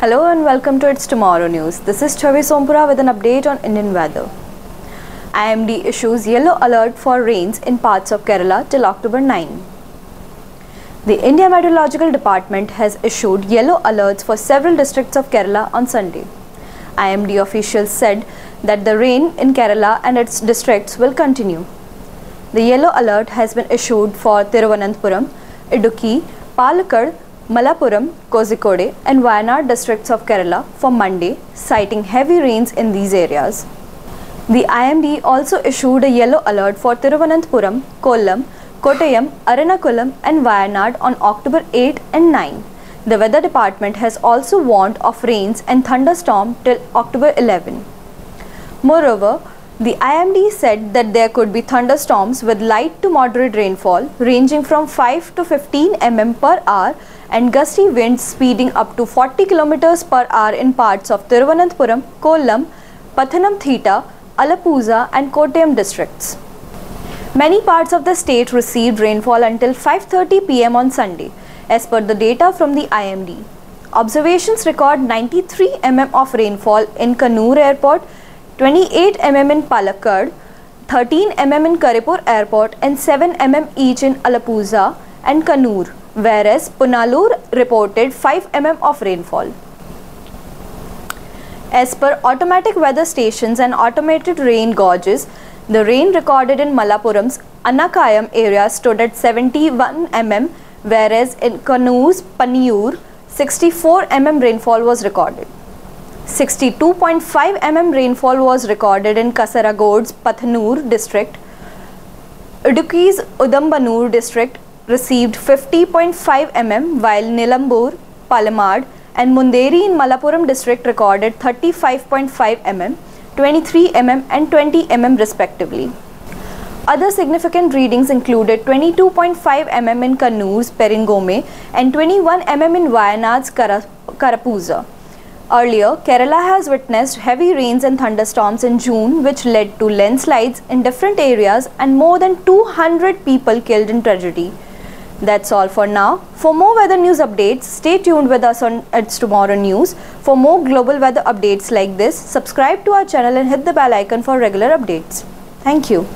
Hello and welcome to It's Tomorrow News. This is Chavi Sompura with an update on Indian weather. IMD issues yellow alert for rains in parts of Kerala till October 9. The India Meteorological Department has issued yellow alerts for several districts of Kerala on Sunday. IMD officials said that the rain in Kerala and its districts will continue. The yellow alert has been issued for Thiruvananthapuram, Idukki, Palakkad, Malappuram, Kozhikode and Wayanad districts of Kerala for Monday, citing heavy rains in these areas. The IMD also issued a yellow alert for Thiruvananthapuram, Kollam, Kottayam, Ernakulam and Wayanad on October 8 and 9. The weather department has also warned of rains and thunderstorms till October 11. Moreover, the IMD said that there could be thunderstorms with light to moderate rainfall ranging from 5 to 15 mm per hour and gusty winds speeding up to 40 km per hour in parts of Thiruvananthapuram, Kollam, Pathanamthitta, Alappuzha and Kottayam districts. Many parts of the state received rainfall until 5:30 p.m. on Sunday, as per the data from the IMD. Observations record 93 mm of rainfall in Kannur Airport, 28 mm in Palakkad, 13 mm in Karipur Airport and 7 mm each in Alappuzha and Kannur, whereas Punalur reported 5 mm of rainfall. As per automatic weather stations and automated rain gauges, the rain recorded in Malappuram's Annakayam area stood at 71 mm, whereas in Kannur's Panniyur, 64 mm rainfall was recorded. 62.5 mm rainfall was recorded in Kasaragod's Pathanur district. Idukki's Udambanur district received 50.5 mm, while Nilambur, Palamad and Munderi in Malappuram district recorded 35.5 mm, 23 mm and 20 mm respectively. Other significant readings included 22.5 mm in Kannur's Peringome and 21 mm in Wayanad's Karappuzha. Earlier, Kerala has witnessed heavy rains and thunderstorms in June, which led to landslides in different areas and more than 200 people killed in tragedy. That's all for now. For more weather news updates, stay tuned with us on It's Tomorrow News. For more global weather updates like this, subscribe to our channel and hit the bell icon for regular updates. Thank you.